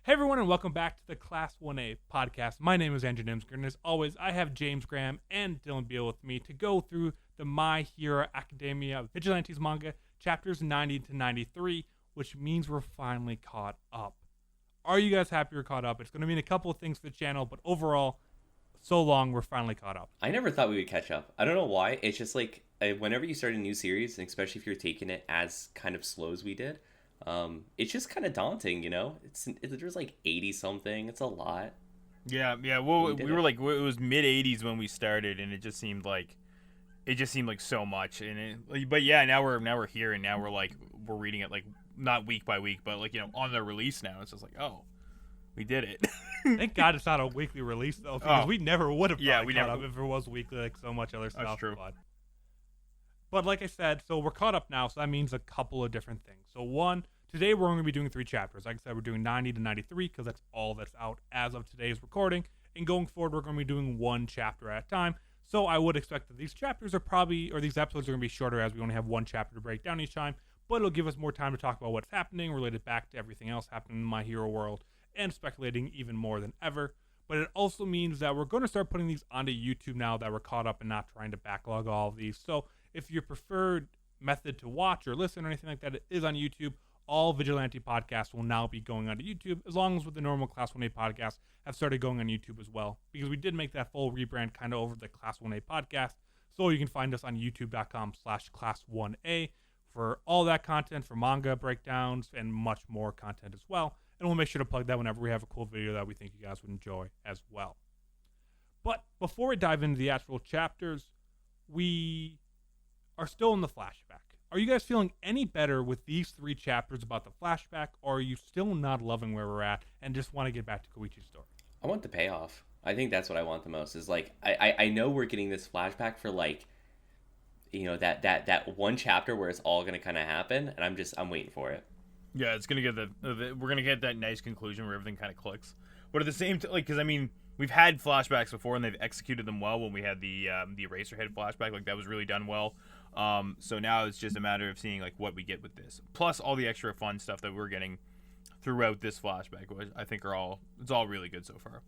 Hey everyone, and welcome back to the Class 1A podcast. My name is Andrew Nimsger, and as always, I have James Graham and Dylan Beal with me to go through the My Hero Academia Vigilantes manga, chapters 90 to 93, which means we're finally caught up. Are you guys happy we're caught up? It's going to mean a couple of things for the channel, but overall, so long, we're finally caught up. I never thought we would catch up. I don't know why. It's just like whenever you start a new series, and especially if you're taking it as kind of slow as we did, it's just kind of daunting, you know? There's like 80 something. It's a lot. Yeah. Well, we were like, it was mid 80s when we started, and it just seemed like so much. But yeah, now we're here, and now we're reading it like not week by week, but like on the release now. It's just like, oh, we did it. Thank God it's not a weekly release though, because we never would have caught up if it was weekly, like so much other stuff. That's true. But like I said, so we're caught up now, so that means a couple of different things. So one, today we're going to be doing 3 chapters. Like I said, we're doing 90 to 93 because that's all that's out as of today's recording. And going forward, we're going to be doing 1 chapter at a time. So I would expect that these chapters are these episodes are going to be shorter as we only have 1 chapter to break down each time. But it'll give us more time to talk about what's happening, related back to everything else happening in My Hero world, and speculating even more than ever. But it also means that we're going to start putting these onto YouTube now that we're caught up and not trying to backlog all of these. So if your preferred method to watch or listen or anything like that is on YouTube, all Vigilante podcasts will now be going onto YouTube, as long as with the normal Class 1A podcasts have started going on YouTube as well. Because we did make that full rebrand kind of over the Class 1A podcast. So you can find us on youtube.com/Class1A for all that content, for manga breakdowns, and much more content as well. And we'll make sure to plug that whenever we have a cool video that we think you guys would enjoy as well. But before we dive into the actual chapters, we are still in the flashback. Are you guys feeling any better with these 3 chapters about the flashback, or are you still not loving where we're at and just want to get back to Koichi's story? I want the payoff. I think that's what I want the most. Is like I know we're getting this flashback for like, that 1 chapter where it's all gonna kind of happen, and I'm waiting for it. Yeah, it's gonna get we're gonna get that nice conclusion where everything kind of clicks. But at the same time, because I mean, we've had flashbacks before and they've executed them well. When we had the Eraserhead flashback, like that was really done well. So now it's just a matter of seeing like what we get with this, plus all the extra fun stuff that we're getting throughout this flashback, which I think it's all really good so far.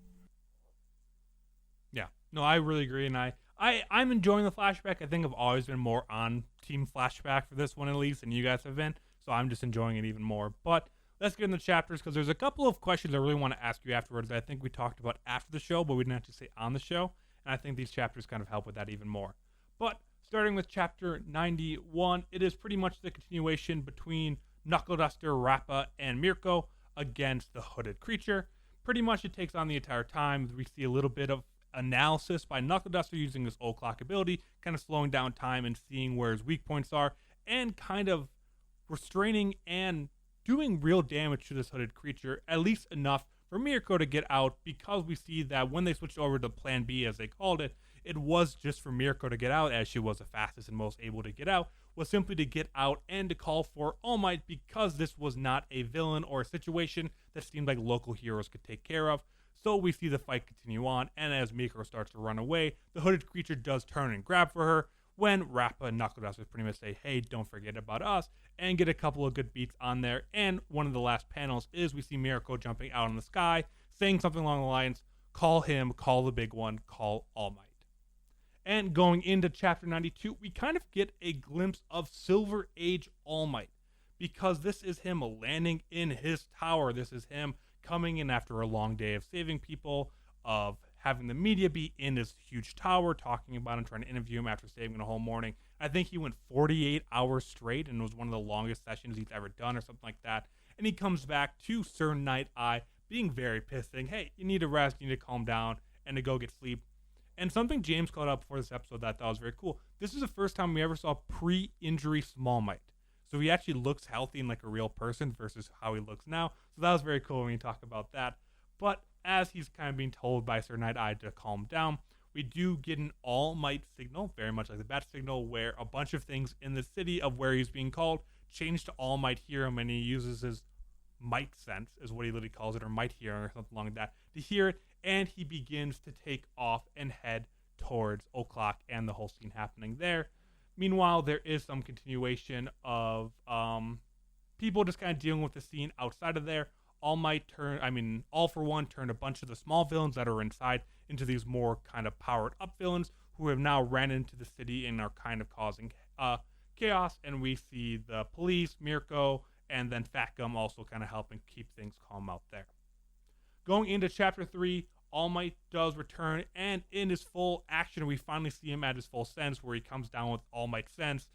Yeah, no, I really agree, and I'm enjoying the flashback. I think I've always been more on Team Flashback for this one at least, and you guys have been, so I'm just enjoying it even more. But let's get into the chapters, because there's a couple of questions I really want to ask you afterwards that I think we talked about after the show, but we didn't actually say on the show, and I think these chapters kind of help with that even more. But starting with chapter 91, it is pretty much the continuation between Knuckle Duster, Rappa, and Mirko against the hooded creature. Pretty much it takes on the entire time. We see a little bit of analysis by Knuckle Duster using his old clock ability, kind of slowing down time and seeing where his weak points are, and kind of restraining and doing real damage to this hooded creature, at least enough for Mirko to get out, because we see that when they switched over to Plan B, as they called it, it was just for Mirko to get out, as she was the fastest and most able to get out, was simply to get out and to call for All Might, because this was not a villain or a situation that seemed like local heroes could take care of. So we see the fight continue on, and as Mirko starts to run away, the hooded creature does turn and grab for her, when Rappa and Knuckle Duster pretty much say, hey, don't forget about us, and get a couple of good beats on there. And one of the last panels is we see Mirko jumping out in the sky, saying something along the lines, call him, call the big one, call All Might. And going into chapter 92, we kind of get a glimpse of Silver Age All Might, because this is him landing in his tower. This is him coming in after a long day of saving people, of having the media be in his huge tower, talking about him, trying to interview him after saving the whole morning. I think he went 48 hours straight, and it was one of the longest sessions he's ever done or something like that. And he comes back to Sir Night Eye being very pissed, saying, hey, you need to rest, you need to calm down, and to go get sleep. And something James called out before this episode that I thought was very cool. This is the first time we ever saw pre-injury Small Might. So he actually looks healthy and like a real person versus how he looks now. So that was very cool when you talk about that. But as he's kind of being told by Sir Night Eye to calm down, we do get an All Might signal, very much like the bat signal, where a bunch of things in the city of where he's being called change to All Might hear him, and he uses his might sense, is what he literally calls it, or might hearing or something along that, to hear it, and he begins to take off and head towards O'Clock and the whole scene happening there. Meanwhile, there is some continuation of people just kind of dealing with the scene outside of there. All For One turned a bunch of the small villains that are inside into these more kind of powered up villains who have now ran into the city and are kind of causing chaos. And we see the police, Mirko, and then Fat Gum also kind of helping keep things calm out there. Going into Chapter 3, All Might does return, and in his full action, we finally see him at his full sense, where he comes down with All Might sense,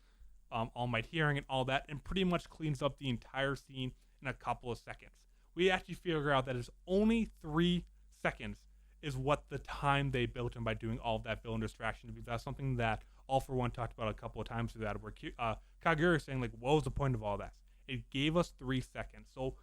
All Might hearing, and all that, and pretty much cleans up the entire scene in a couple of seconds. We actually figure out that it's only 3 seconds is what the time they built him by doing all of that villain distraction, because that's something that All For One talked about a couple of times through that, where Kagura is saying, like, what was the point of all that? It gave us 3 seconds. So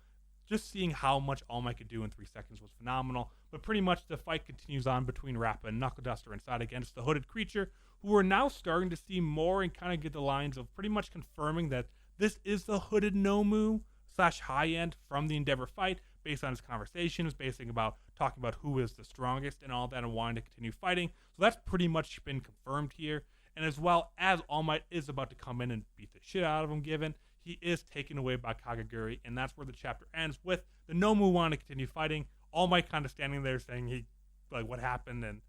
just seeing how much All Might could do in 3 seconds was phenomenal. But pretty much the fight continues on between Rappa and Knuckle Duster inside against the hooded creature, who are now starting to see more and kind of get the lines of pretty much confirming that this is the hooded Nomu / high end from the Endeavor fight, based on his conversations, talking about who is the strongest and all that, and wanting to continue fighting. So that's pretty much been confirmed here. And as well as All Might is about to come in and beat the shit out of him, given he is taken away by Kagaguri, and that's where the chapter ends, with the Nomu wanting to continue fighting, All Might kind of standing there saying what happened, and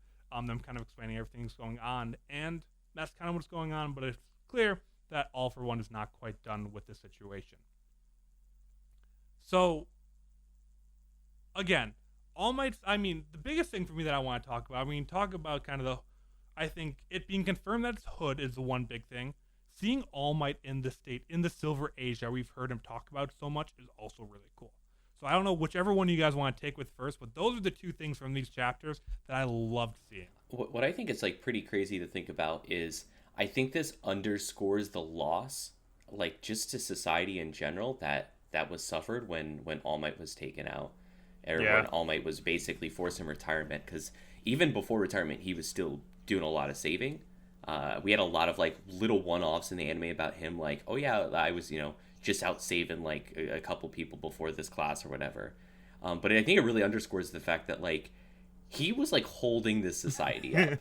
them kind of explaining everything that's going on. And that's kind of what's going on, but it's clear that All For One is not quite done with this situation. So, again, All Might's, the biggest thing for me that I want to talk about, I think it being confirmed that it's Hood is the one big thing. Seeing All Might in the state, in the Silver Age that we've heard him talk about so much, is also really cool. So I don't know whichever one you guys want to take with first, but those are the 2 things from these chapters that I loved seeing. What I think is pretty crazy to think about is I think this underscores the loss, just to society in general, that was suffered when All Might was taken out, or when All Might was basically forced in retirement. Because even before retirement, he was still doing a lot of saving. We had a lot of little one-offs in the anime about him, oh yeah, I was just out saving a couple people before this class or whatever. But I think it really underscores the fact that he was holding this society up,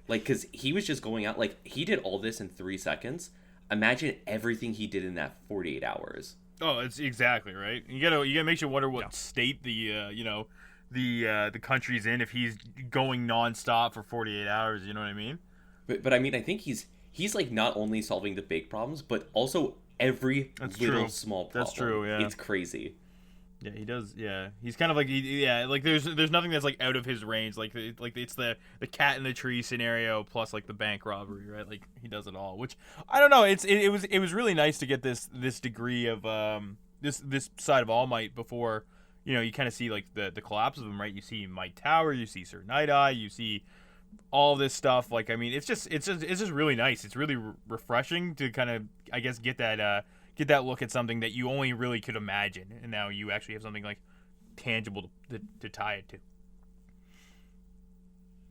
because he was just going out, he did all this in 3 seconds. Imagine everything he did in that 48 hours. Oh, it's exactly right. You gotta make you wonder what state the country's in if he's going nonstop for 48 hours. You know what I mean? But I think he's not only solving the big problems, but also every small problem. That's true. Yeah, it's crazy. Yeah, he does. Yeah, he's kind of there's nothing that's out of his range. It's the cat in the tree scenario plus the bank robbery, right? He does it all. Which I don't know. It was really nice to get this degree of this side of All Might before you kind of see the collapse of him, right? You see Might Tower, you see Sir Night Eye, you see all this stuff. It's just really nice. It's really refreshing to kind of, I guess, get that look at something that you only really could imagine, and now you actually have something tangible to tie it to.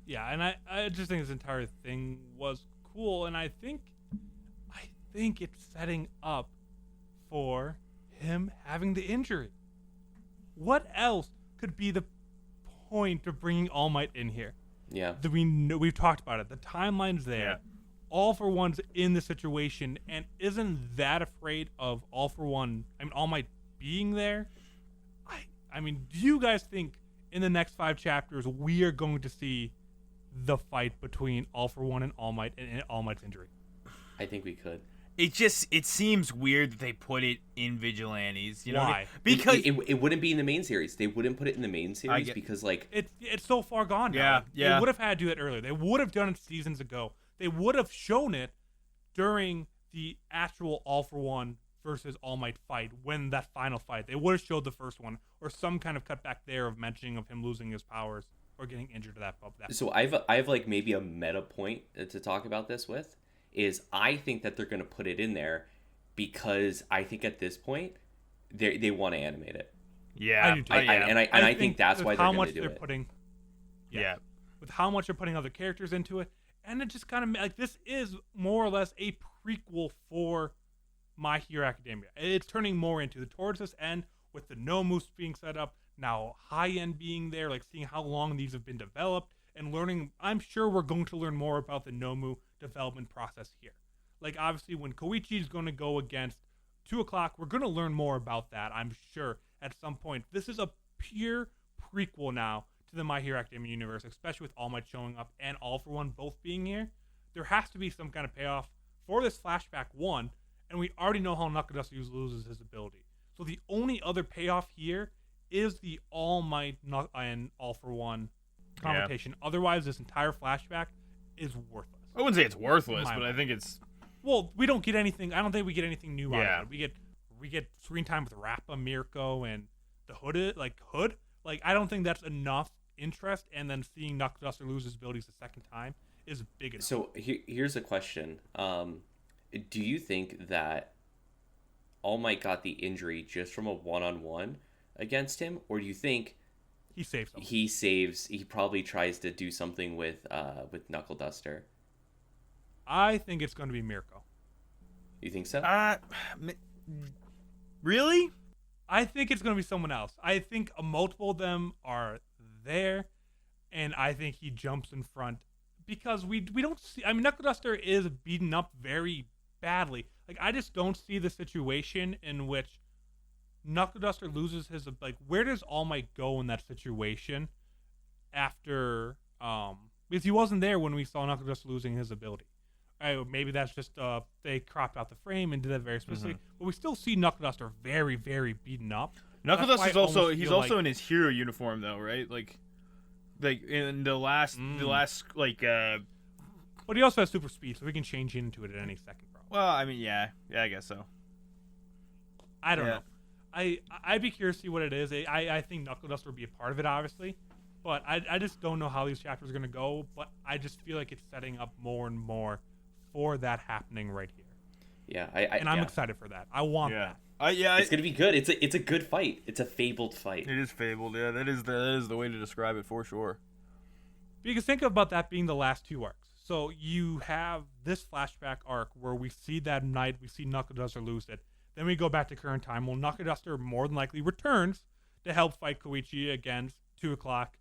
Yeah, and I just think this entire thing was cool, and I think it's setting up for him having the injury. What else could be the point of bringing All Might in here? Yeah, we've talked about it. The timeline's there. Yeah. All For One's in the situation and isn't that afraid of All Might being there. Do you guys think in the next 5 chapters we are going to see the fight between All For One and All Might and All Might's injury? I think we could. It seems weird that they put it in Vigilantes. You know why? Because it wouldn't be in the main series. They wouldn't put it in the main series because it's so far gone now. Yeah. They would have had to do it earlier. They would have done it seasons ago. They would have shown it during the actual All For One versus All Might fight, when that final fight. They would have showed the first one, or some kind of cutback there of mentioning of him losing his powers or getting injured to that. So I have maybe a meta point to talk about this with, is I think that they're going to put it in there because I think at this point they want to animate it. Yeah, I think that's why they're going to do it. With how much they're putting other characters into it. And it just kind of this is more or less a prequel for My Hero Academia. It's turning more towards this end with the Nomus being set up, now high end being there, seeing how long these have been developed and learning. I'm sure we're going to learn more about the Nomu development process here. Obviously when Koichi is going to go against 2 o'clock, we're going to learn more about that, I'm sure. at some point. This is a pure prequel now to the My Hero Academia universe, especially with All Might showing up and All For One both being here. There has to be some kind of payoff for this flashback one, and we already know how Knuckle Duster loses his ability. So the only other payoff here is the All Might and All For One confrontation. Yeah. Otherwise, this entire flashback is worthless. I wouldn't say it's worthless, but I think it's... Well, we don't get anything. I don't think we get anything new out of it. We get screen time with Rappa, Mirko, and the Hood. Like, I don't think that's enough interest, and then seeing Knuckle Duster lose his abilities the second time is big enough. So here's a question. Do you think that All Might got the injury just from a one-on-one against him, or do you think he saves him? He probably tries to do something with Knuckle Duster. I think it's going to be Mirko. You think so? Really? I think it's going to be someone else. I think multiple of them are there, and I think he jumps in front because we don't see... I mean, Knuckle Duster is beaten up very badly. Like, I just don't see the situation in which Knuckle Duster loses his... Like, where does All Might go in that situation after... because he wasn't there when we saw Knuckle Duster losing his ability. Maybe that's just they cropped out the frame and did that very specifically. But we still see Knuckle Duster very, very beaten up. Knuckle Duster's also in his hero uniform though, right? Like in the last But he also has super speed, so we can change into it at any second, bro. Well, I mean, yeah, I guess so. I don't know. I'd be curious to see what it is. I think Knuckle Duster would be a part of it, obviously. But I just don't know how these chapters are going to go. But I just feel like it's setting up more and more for that happening right here. Yeah, I'm excited for that. I want that. It's gonna be good. It's a good fight. It's a fabled fight. It is fabled. Yeah, that is the way to describe it for sure. Because think about that being the last two arcs. So you have this flashback arc where we see that night, we see Knuckle Duster lose it. Then we go back to current time. Well, Knuckle Duster more than likely returns to help fight Koichi against 2 o'clock.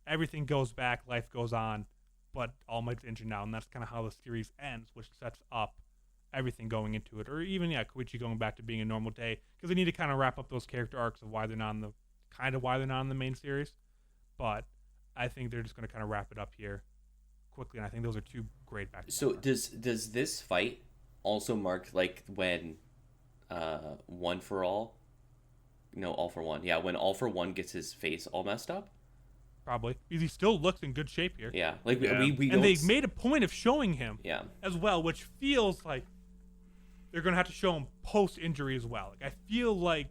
Everything goes back, life goes on, but All Might's injured now, and that's kind of how the series ends, which sets up everything going into it. Or even, Koichi going back to being a normal day, because they need to kind of wrap up those character arcs of why they're not in the main series. But I think they're just going to kind of wrap it up here quickly, and I think those are two great back. So does this fight also mark like when All For One, when All For One gets his face all messed up? Probably, because he still looks in good shape here. Yeah, we and they made a point of showing him as well, which feels like they're going to have to show him post-injury as well. Like, I feel like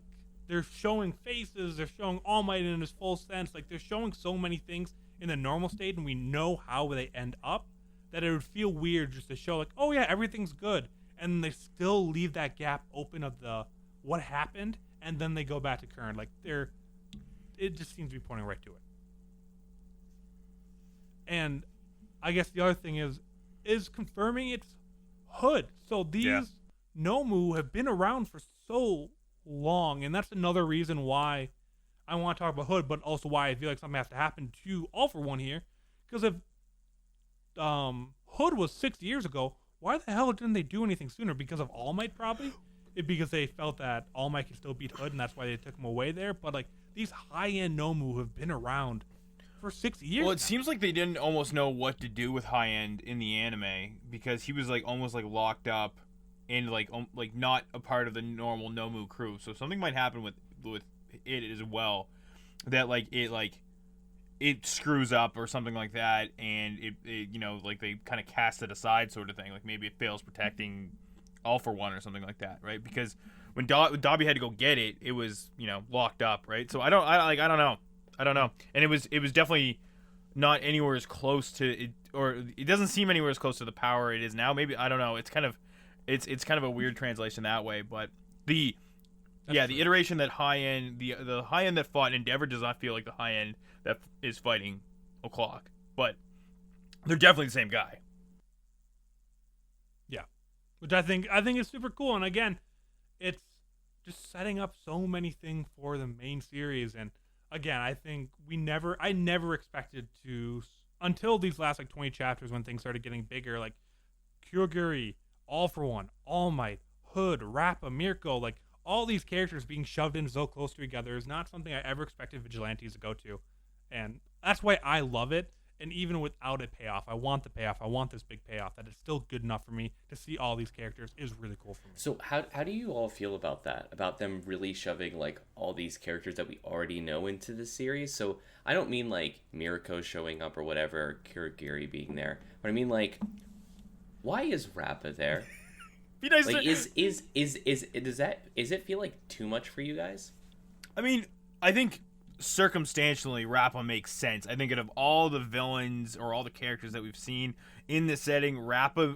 they're showing faces, they're showing All Might in his full sense, like they're showing so many things in the normal state, and we know how they end up, that it would feel weird just to show like, oh yeah, everything's good, and they still leave that gap open of the what happened, and then they go back to current. Like, it just seems to be pointing right to it. And I guess the other thing is confirming it's Hood. So these Nomu have been around for so long, and that's another reason why I want to talk about Hood, but also why I feel like something has to happen to All For One here. Because if Hood was 6 years ago, why the hell didn't they do anything sooner? Because of All Might, probably? Because they felt that All Might could still beat Hood, and that's why they took him away there. But like, these high-end Nomu have been around for 6 years. Well, it seems like they didn't almost know what to do with High End in the anime, because he was like almost like locked up and like not a part of the normal Nomu crew. So something might happen with it as well, that it screws up or something like that, and it like they kind of cast it aside sort of thing. Like maybe it fails protecting All For One or something like that, right? Because when Dobby had to go get it, it was locked up, right? So I don't know. And it was definitely not anywhere as close to it, or it doesn't seem anywhere as close to the power it is now. Maybe, I don't know. It's kind of a weird translation that way, but the iteration that High End, the High End that fought Endeavor does not feel like the High End that is fighting O'Clock, but they're definitely the same guy. Yeah, which I think is super cool. And again, it's just setting up so many things for the main series. And again, I think I never expected to, until these last 20 chapters when things started getting bigger, like Kyoguri, All For One, All Might, Hood, Rappa, Mirko, like all these characters being shoved in so close together is not something I ever expected Vigilantes to go to. And that's why I love it. And even without a payoff, I want the payoff. I want this big payoff. That it's still good enough for me to see all these characters is really cool for me. So how do you all feel about that? About them really shoving like all these characters that we already know into the series? So I don't mean like Mirko showing up or whatever, or Kirigiri being there. But I mean like, why is Rappa there? Be nice Like to... is it feel like too much for you guys? I mean, I think circumstantially Rappa makes sense. I think out of all the villains or all the characters that we've seen in this setting, Rappa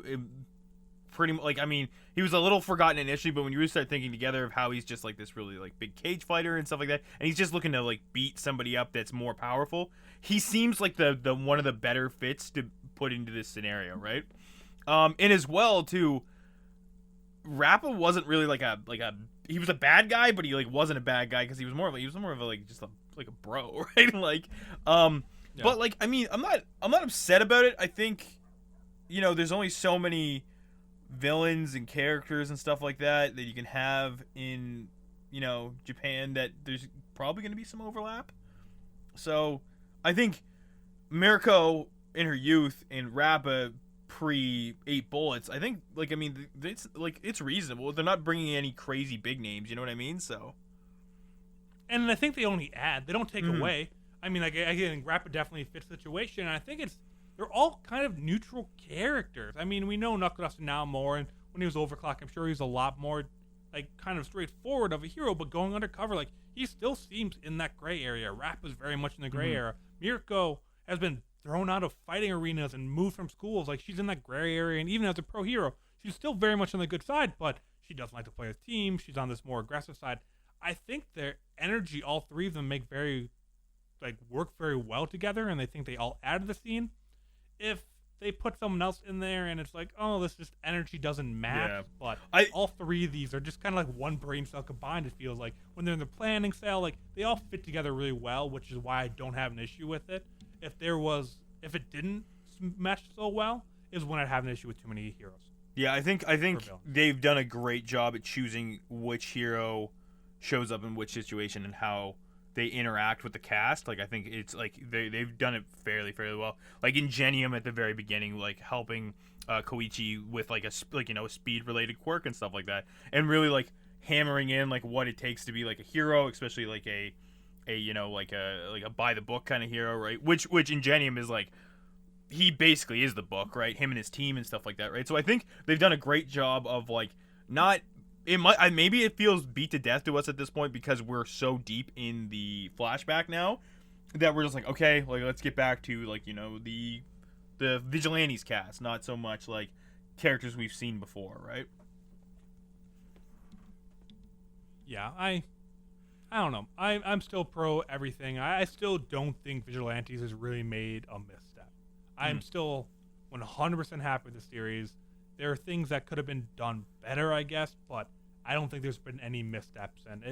pretty much, like, I mean, he was a little forgotten initially, but when you really start thinking together of how he's just like this really like big cage fighter and stuff like that, and he's just looking to like beat somebody up that's more powerful, he seems like the one of the better fits to put into this scenario, right? And as well too, Rappa wasn't really like a he was a bad guy, but he like wasn't a bad guy because he was more of a like just a bro, right? Like, yeah. But like, I mean, I'm not upset about it. I think, you know, there's only so many villains and characters and stuff like that you can have in, you know, Japan, that there's probably going to be some overlap. So I think Mirko in her youth and Rappa pre 8 Bullets, I think, like, I mean, it's reasonable. They're not bringing any crazy big names, you know what I mean? So. And I think they only add. They don't take away. I mean, like, I think Rappa definitely fits the situation. And I think they're all kind of neutral characters. I mean, we know Knuckleduster now more, and when he was Overclock, I'm sure he's a lot more, like, kind of straightforward of a hero. But going undercover, like, he still seems in that gray area. Rappa's very much in the gray area. Mirko has been thrown out of fighting arenas and moved from schools. Like, she's in that gray area, and even as a pro hero, she's still very much on the good side. But she doesn't like to play with teams. She's on this more aggressive side. I think their energy, all three of them, work very well together, and I think they all add to the scene. If they put someone else in there and it's like, oh, this just energy doesn't match, but all three of these are just kind of like one brain cell combined, it feels like. When they're in the planning cell, like, they all fit together really well, which is why I don't have an issue with it. If it didn't mesh so well, is when I'd have an issue with too many heroes. Yeah, I think they've done a great job at choosing which hero shows up in which situation and how they interact with the cast. Like, I think it's like they've done it fairly well. Like Ingenium at the very beginning, like helping Koichi with like a speed related quirk and stuff like that, and really like hammering in like what it takes to be like a hero, especially like a by the book kind of hero, right? Which Ingenium is like, he basically is the book, right? Him and his team and stuff like that, right? So I think they've done a great job of like not. Maybe it feels beat to death to us at this point because we're so deep in the flashback now that we're just like, okay, like, let's get back to, like, you know, the Vigilantes cast, not so much like characters we've seen before, right? Yeah, I don't know. I'm still pro everything. I still don't think Vigilantes has really made a misstep. I'm still 100% happy with the series. There are things that could have been done better, I guess, but I don't think there's been any missteps, and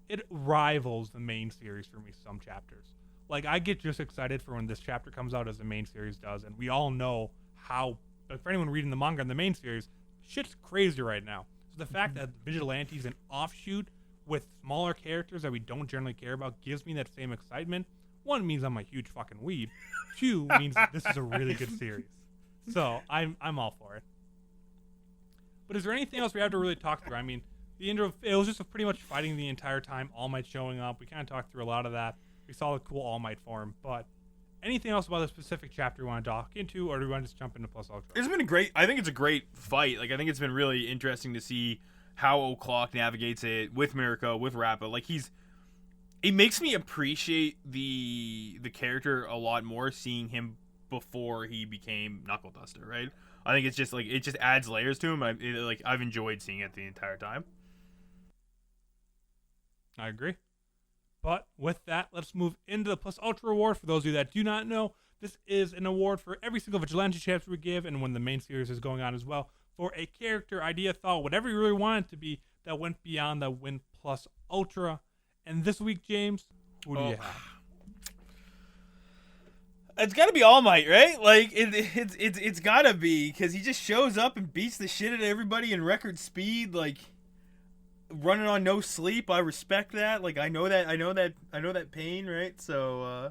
it rivals the main series for me some chapters. Like, I get just excited for when this chapter comes out as the main series does, and we all know how, like, for anyone reading the manga in the main series, shit's crazy right now. So the fact that Vigilantes, an offshoot with smaller characters that we don't generally care about, gives me that same excitement. One, means I'm a huge fucking weeb. Two, means this is a really good series. So I'm all for it. But is there anything else we have to really talk through? I mean, the intro, it was just pretty much fighting the entire time, All Might showing up. We kind of talked through a lot of that. We saw the cool All Might form. But anything else about the specific chapter you want to talk into, or do we want to just jump into Plus Ultra? It's been I think it's a great fight. Like, I think it's been really interesting to see how O'Clock navigates it with Mirko, with Rappa. Like, it makes me appreciate the character a lot more, seeing him before he became Knuckleduster, right? I think it's just like, it just adds layers to him. I've enjoyed seeing it the entire time. I agree. But with that, let's move into the Plus Ultra Award. For those of you that do not know, this is an award for every single Vigilante chapter we give, and when the main series is going on as well, for a character, idea, thought, whatever you really want it to be, that went beyond the win Plus Ultra. And this week, James, who do you have? It's got to be All Might, right? Like, it's got to be, because he just shows up and beats the shit out of everybody in record speed. Like, running on no sleep. I respect that. Like I know that pain, right? So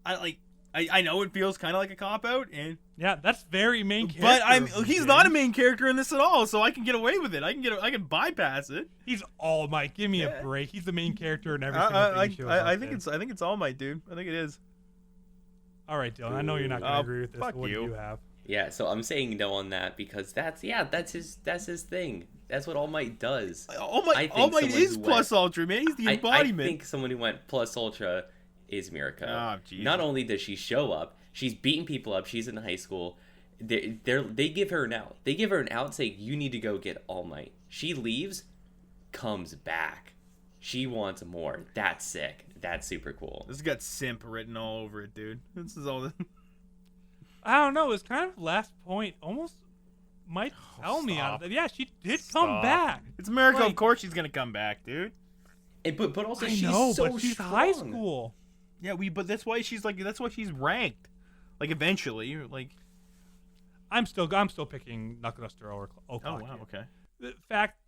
I know it feels kind of like a cop out, and Yeah, that's very main character. but he's not a main character in this at all, so I can get away with it. I can bypass it. He's All Might. Give me a break. He's the main character in every single thing he shows I up think in. I think it's All Might, dude. I think it is. All right, Dylan. I know you're not going to agree with this. fuck But what do you. you have? Yeah, so I'm saying no on that because that's his thing. That's what All Might does. All I Might think someone is who plus ultra, man. He's the I embodiment. think someone who went plus ultra is Mirko. Oh, Jesus. Not only does she show up, she's beating people up. She's in high school. They give her an out. They give her an out saying, you need to go get All Might. She leaves, comes back. She wants more. That's sick. That's super cool. This has got simp written all over it, dude. This is all. I don't know. It's kind of last point. Almost might tell me on stop. it. Yeah, she did come back. It's Mirko. Like- Of course she's gonna come back, dude. And, but also I she's know, so but she's strong. high school. Yeah, but that's why she's ranked. Like eventually, like. I'm still picking Knuckleduster or O'Clock. Oh wow, here. okay. The fact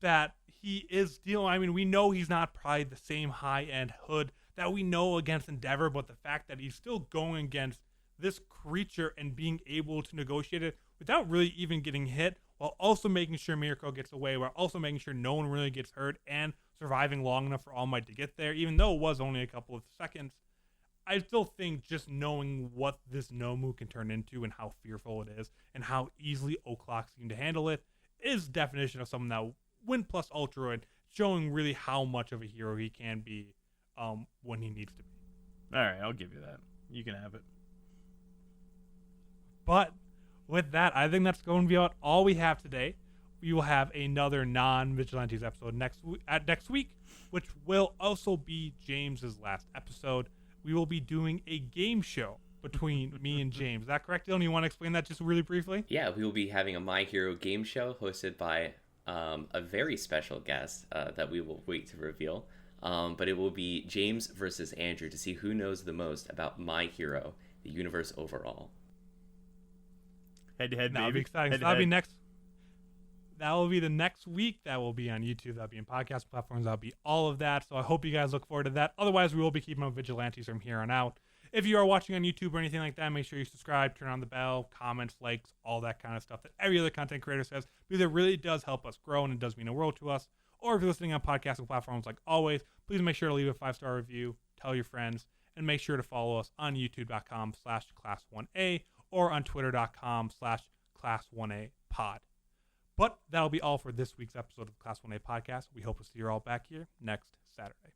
that he is dealing. I mean, we know he's not probably the same high end Hood that we know against Endeavor, but the fact that he's still going against this creature and being able to negotiate it without really even getting hit, while also making sure Mirko gets away, while also making sure no one really gets hurt, and surviving long enough for All Might to get there, even though it was only a couple of seconds. I still think just knowing what this Nomu can turn into and how fearful it is and how easily O'Clock seemed to handle it is definition of someone that went plus ultra and showing really how much of a hero he can be when he needs to be. All right, I'll give you that. You can have it. But with that, I think that's going to be about all we have today. We will have another non-Vigilantes episode next week, which will also be James's last episode. We will be doing a game show between me and James. Is that correct, Dylan? You want to explain that just really briefly? Yeah, we will be having a My Hero game show hosted by a very special guest that we will wait to reveal. But it will be James versus Andrew to see who knows the most about My Hero, the universe overall. Head to head, That'll be exciting. So that'll be next. That will be the next week. That will be on YouTube. That'll be in podcast platforms. That'll be all of that. So I hope you guys look forward to that. Otherwise, we will be keeping on Vigilantes from here on out. If you are watching on YouTube or anything like that, make sure you subscribe, turn on the bell, comments, likes, all that kind of stuff that every other content creator says, because it really does help us grow and it does mean a world to us. Or if you're listening on podcasting platforms like always, please make sure to leave a 5-star review, tell your friends, and make sure to follow us on youtube.com/class1a or on twitter.com/class1apod. But that'll be all for this week's episode of the Class 1A podcast. We hope to see you all back here next Saturday.